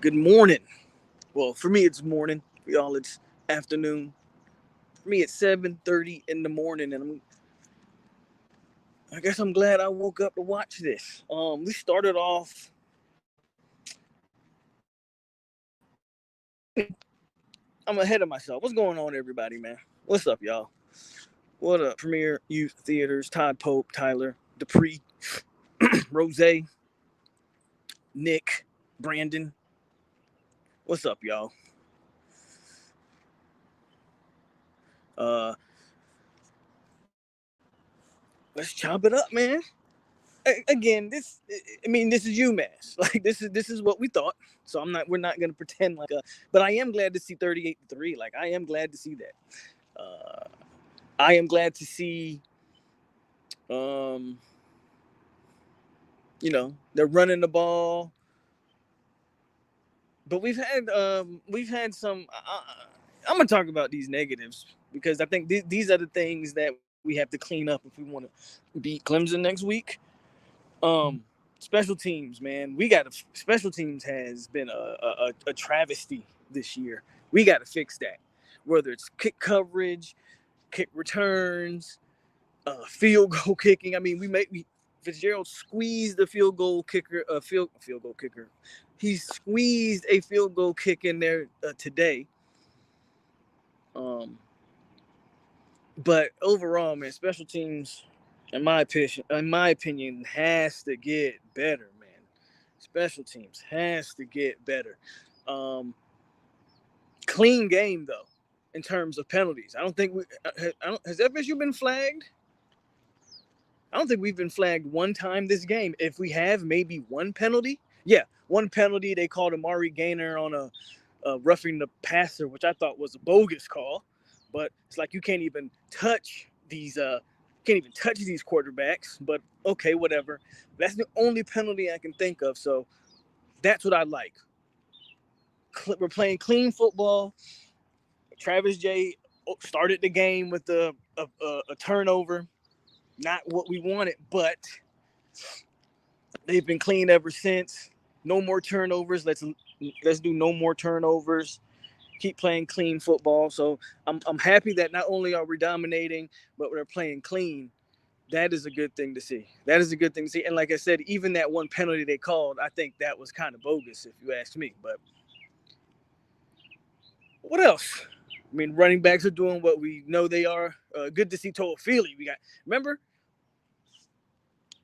Good morning. Well, for me it's morning. For y'all it's afternoon. For me it's 7:30 in the morning, and I guess I'm glad I woke up to watch this. We started off. I'm ahead of myself. What's going on, everybody, man? What's up, y'all? What up, Premier Youth Theaters? Todd Pope, Tyler, Dupree, Rose, Nick, Brandon. What's up, y'all? Uh, let's chop it up, man. Again, this is UMass. Like this is what we thought. So we're not gonna pretend but I am glad to see 38-3. Like I am glad to see that. I am glad to see um they're running the ball. But we've had some I'm gonna talk about these negatives because I think these are the things that we have to clean up if we want to beat Clemson next week. Special teams, man. Special teams has been a travesty this year. We got to fix that. Whether it's kick coverage, kick returns, field goal kicking. I mean, Fitzgerald squeezed the field goal kicker. He squeezed a field goal kick in there today. Um, but overall, man, special teams, in my opinion, has to get better, man. Special teams has to get better. Um, Clean game though, in terms of penalties. I don't think we. I don't. Has FSU been flagged? I don't think we've been flagged one time this game. If we have, maybe one penalty. Yeah, one penalty. They called Amari Gaynor on a roughing the passer, which I thought was a bogus call. But it's like you can't even touch these quarterbacks. But okay, whatever. That's the only penalty I can think of. So that's what I like. We're playing clean football. Travis J started the game with a turnover. Not what we wanted, but they've been clean ever since. No more turnovers. Let's do no more turnovers. Keep playing clean football. So I'm happy that not only are we dominating, but we're playing clean. That is a good thing to see. That is a good thing to see. And like I said, even that one penalty they called, I think that was kind of bogus, if you ask me. But what else? I mean, running backs are doing what we know they are. Good to see Toa Feely. Remember,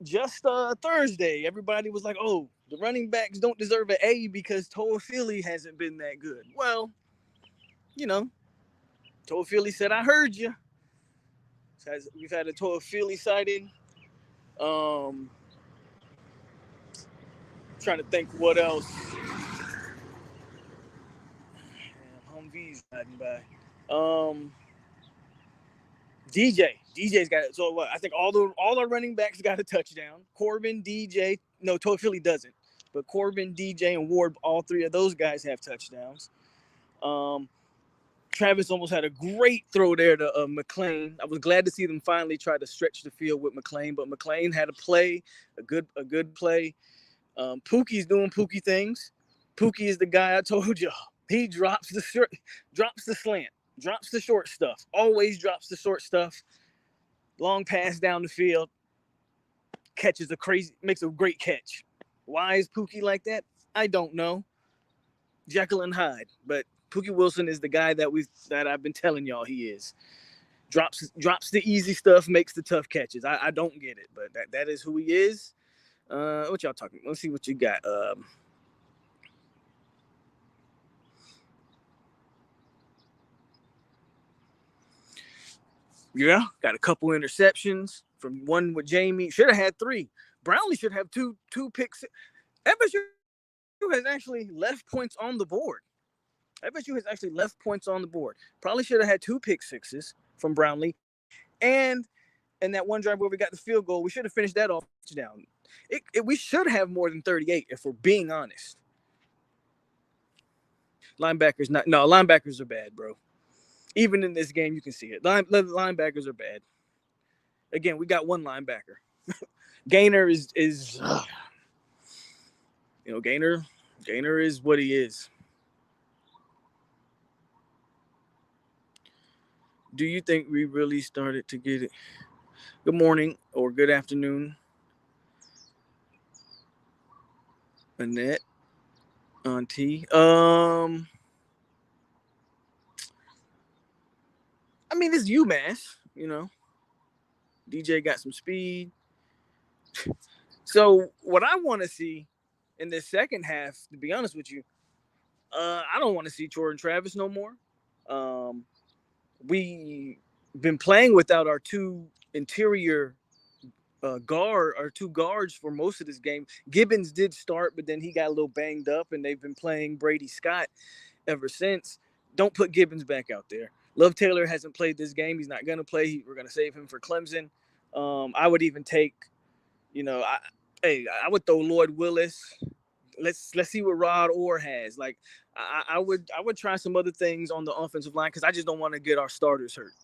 just Thursday, everybody was like, "Oh, the running backs don't deserve an A because Toa Feely hasn't been that good." Well, you know, Toa Feely said, "I heard you." We've had a Toa Feely sighting. Um, Trying to think what else. Humvee's riding by. DJ's got it. So what? I think all our running backs got a touchdown. Corbin, DJ, no, Toa Philly doesn't, but Corbin, DJ, and Ward, all three of those guys have touchdowns. Um, Travis almost had a great throw there to McLean. I was glad to see them finally try to stretch the field with McLean, but McLean had a good play. Pookie's doing Pookie things. Pookie is the guy I told you. He drops the slant, drops the short stuff. Always drops the short stuff. Long pass down the field. Makes a great catch. Why is Pookie like that? I don't know. Jekyll and Hyde, but Pookie Wilson is the guy that I've been telling y'all he is. Drops the easy stuff, makes the tough catches. I don't get it, but that is who he is. What y'all talking? Let's see what you got. Yeah, got a couple interceptions from one with Jamie. Should have had three. Brownlee should have two picks. FSU has actually left points on the board. FSU has actually left points on the board. Probably should have had two pick sixes from Brownlee. And that one drive where we got the field goal, we should have finished that off touchdown. We should have more than 38 if we're being honest. Linebackers are bad, bro. Even in this game, you can see it. Linebackers are bad. Again, we got one linebacker. Gainer is you know, Gainer is what he is. Do you think we really started to get it? Good morning or good afternoon, Annette, Auntie. I mean, it's UMass. You know, DJ got some speed. So what I want to see in this second half, to be honest with you, I don't want to see Jordan Travis no more. Um, we been playing without our two interior our two guards for most of this game. Gibbons did start, but then he got a little banged up, and they've been playing Brady Scott ever since. Don't put Gibbons back out there. Love Taylor hasn't played this game. He's not gonna play. We're gonna save him for Clemson. I would even take, you know, I would throw Lloyd Willis. Let's see what Rod Orr has. Like I would try some other things on the offensive line because I just don't want to get our starters hurt.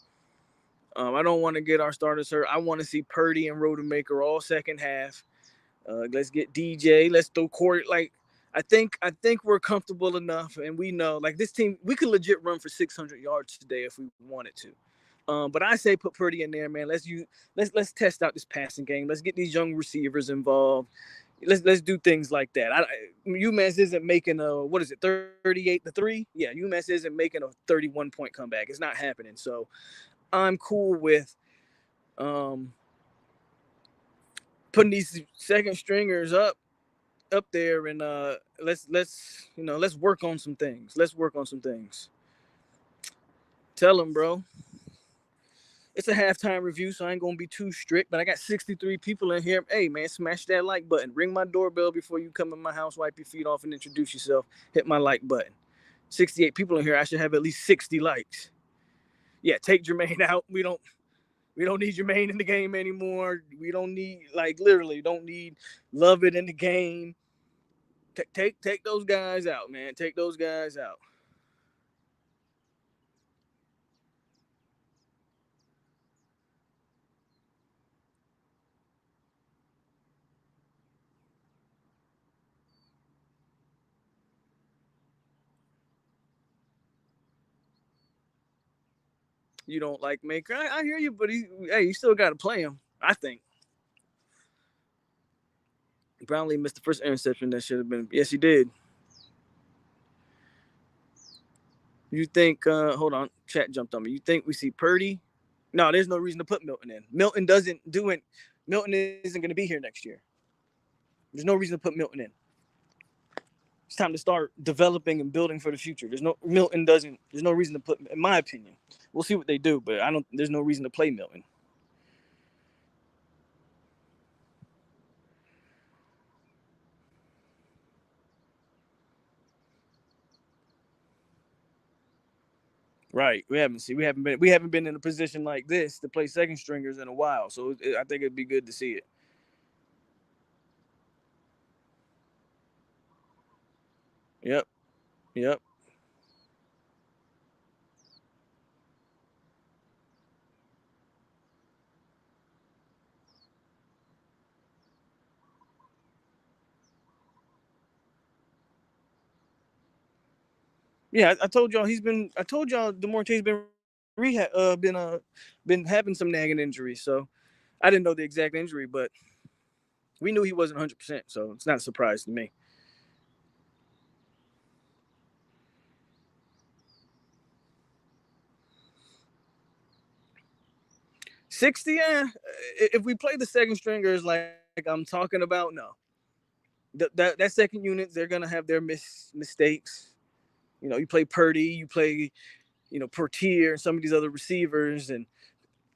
I don't want to get our starters hurt. I want to see Purdy and Rodemaker all second half. Let's get DJ. Let's throw Corey. Like I think we're comfortable enough, and we know like this team we could legit run for 600 yards today if we wanted to. But I say put Purdy in there, man. Let's test out this passing game. Let's get these young receivers involved. Let's do things like that. UMass isn't making a 38-3. Yeah, UMass isn't making a 31-point comeback. It's not happening. So I'm cool with putting these second stringers up there and let's work on some things. Let's work on some things. Tell them, bro. It's a halftime review, so I ain't gonna be too strict. But I got 63 people in here. Hey, man, smash that like button. Ring my doorbell before you come in my house. Wipe your feet off and introduce yourself. Hit my like button. 68 people in here. I should have at least 60 likes. Yeah, take Jermaine out. We don't need Jermaine in the game anymore. We don't need literally don't need Lovett in the game. Take those guys out, man. Take those guys out. You don't like Maker. I hear you, but you still got to play him. I think. Brownlee missed the first interception that should have been. Yes, he did. You think? Hold on, chat jumped on me. You think we see Purdy? No, there's no reason to put Milton in. Milton doesn't do it. Milton isn't going to be here next year. There's no reason to put Milton in. It's time to start developing and building for the future. There's no reason to put, in my opinion. We'll see what they do, but there's no reason to play Milton. Right. We haven't been in a position like this to play second stringers in a while. So I think it'd be good to see it. Yep. Yep. Yeah, I told y'all DeMorte's been rehab been having some nagging injuries. So I didn't know the exact injury, but we knew he wasn't 100%. So it's not a surprise to me. 60, if we play the second stringers like I'm talking about, no. That second unit, they're gonna have their mistakes. You know, you play Purdy, you play, Portier, and some of these other receivers, and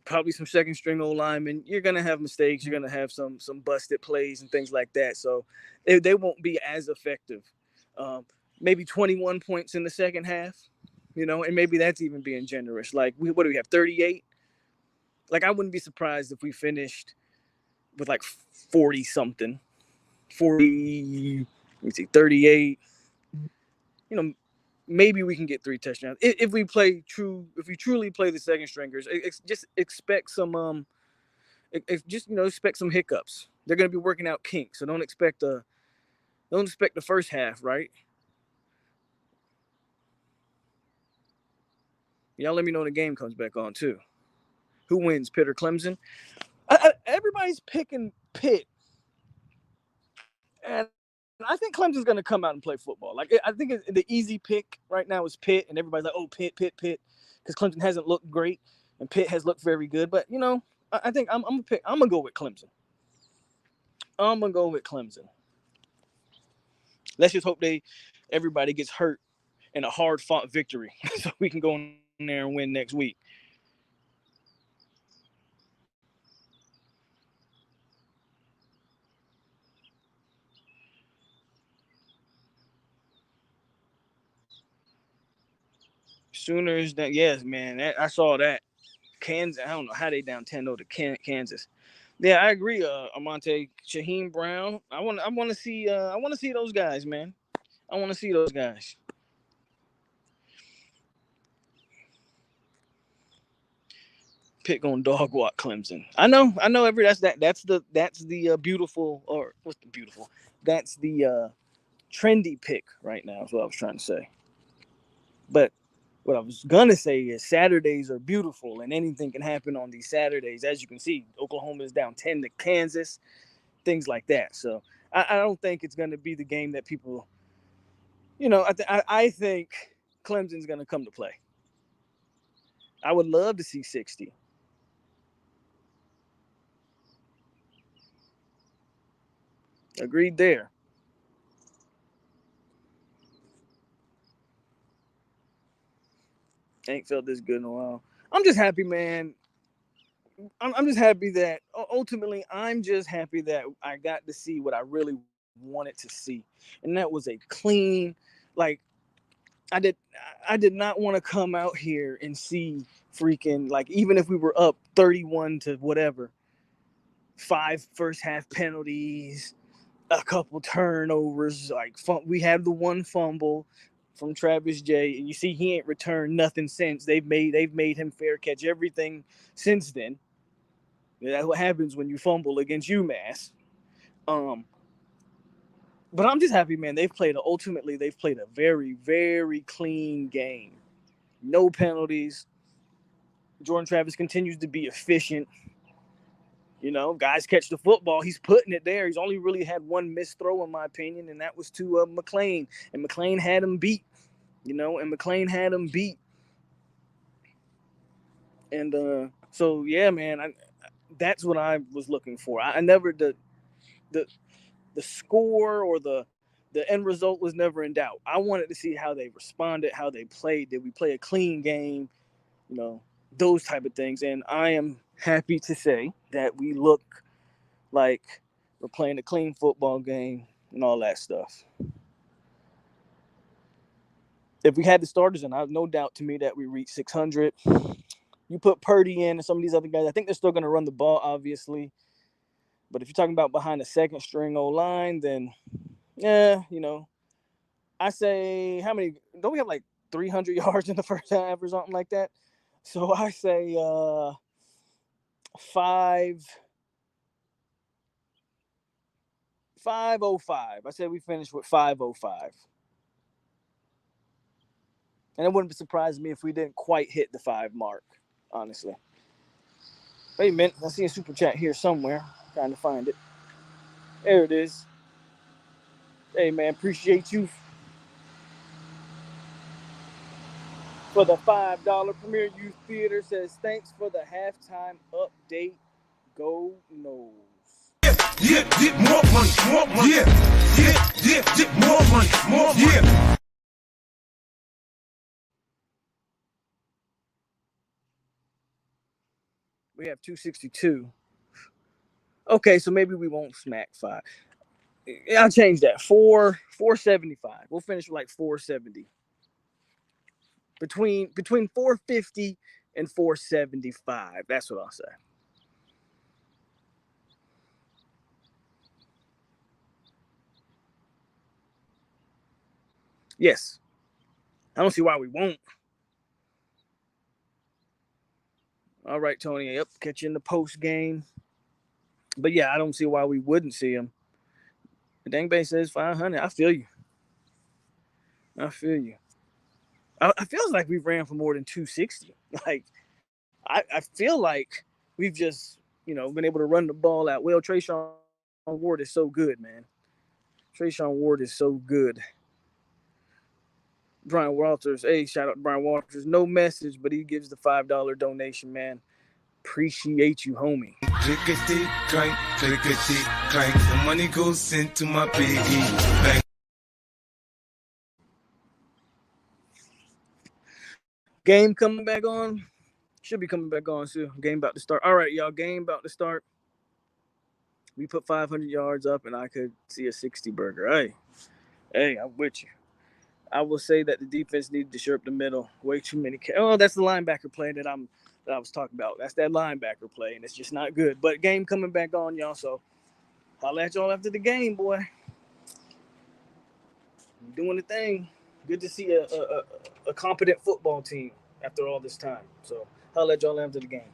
probably some second string old linemen. You're gonna have mistakes. You're gonna have some busted plays and things like that. So they won't be as effective. Maybe 21 points in the second half, and maybe that's even being generous. Like what do we have? 38. Like I wouldn't be surprised if we finished with like 40 something, 40. Let me see, 38. Maybe we can get 3 touchdowns if we truly play the second stringers. Just expect some expect some hiccups. They're going to be working out kinks, so don't expect the first half, right? Y'all let me know when the game comes back on too. Who wins, Pitt or Clemson? Everybody's picking Pitt, and I think Clemson's going to come out and play football. Like, I think the easy pick right now is Pitt, and everybody's like, "Oh, Pitt," because Clemson hasn't looked great, and Pitt has looked very good. But I think I'm gonna go with Clemson. I'm gonna go with Clemson. Let's just hope everybody gets hurt in a hard fought victory, so we can go in there and win next week. Sooners, that yes, man, I saw that. Kansas, I don't know how they down 10-0 to Kansas. Yeah, I agree. Amante, Shaheem Brown. I want to see those guys, man. I want to see those guys. Pitt going dog walk Clemson. I know. That's the beautiful, or what's the beautiful? That's the trendy pick right now. Is what I was trying to say. But what I was gonna say is Saturdays are beautiful, and anything can happen on these Saturdays. As you can see, Oklahoma is down 10 to Kansas, things like that. So I don't think it's gonna be the game that people, I think Clemson's gonna come to play. I would love to see 60. Agreed there. Ain't felt this good in a while. I'm just happy, man. I'm just happy that ultimately I'm just happy that I got to see what I really wanted to see, and that was a clean, like I did not want to come out here and see freaking, like, even if we were up 31 to whatever, 5 first half penalties, a couple turnovers, like we had the one fumble from Travis J, and you see he ain't returned nothing since. They've made him fair catch everything since then. That's what happens when you fumble against UMass. But I'm just happy, man. They've played a very, very clean game. No penalties. Jordan Travis continues to be efficient. Guys catch the football. He's putting it there. He's only really had one missed throw, in my opinion, and that was to McLean. And McLean had him beat. And so, yeah, man, that's what I was looking for. I never the score or the end result was never in doubt. I wanted to see how they responded, how they played. Did we play a clean game? Those type of things. And I am happy to say that we look like we're playing a clean football game and all that stuff. If we had the starters, and I have no doubt to me that we reach 600. You put Purdy in and some of these other guys, I think they're still going to run the ball, obviously. But if you're talking about behind the second string O-line, then, yeah, I say, how many? Don't we have like 300 yards in the first half or something like that? So I say 505. I said we finished with 505. And it wouldn't surprise me if we didn't quite hit the 5 mark, honestly. Wait a minute. I see a super chat here somewhere. I'm trying to find it. There it is. Hey, man, appreciate you for the $5 Premier Youth Theater. Says, thanks for the halftime update. Go Noles. Yeah, get more money. Yeah, get more money. Yeah. We have 262. Okay, so maybe we won't smack 5. I'll change that. 475. We'll finish with like 470. Between 450 and 475. That's what I'll say. Yes. I don't see why we won't. All right, Tony. Yep. Catch you in the post game. But yeah, I don't see why we wouldn't see him. The Dangbang says 500. I feel you. I feel you. I feels like we've ran for more than 260. Like I feel like we've just been able to run the ball out well. Trayshawn Ward is so good, man. Trayshawn Ward is so good. Brian Walters, hey, shout out to Brian Walters. No message, but he gives the $5 donation, man. Appreciate you, homie. Clickety clank, clickety clank. The money goes into my piggy bank. Game coming back on. Should be coming back on soon. Game about to start. All right, y'all. Game about to start. We put 500 yards up, and I could see a 60 burger. Hey, I'm with you. I will say that the defense needed to shore up the middle. Way too many. That's the linebacker play that I was talking about. That's that linebacker play, and it's just not good. But game coming back on, y'all. So I'll at y'all after the game, boy. Doing the thing. Good to see a competent football team after all this time. So I'll let y'all after the game.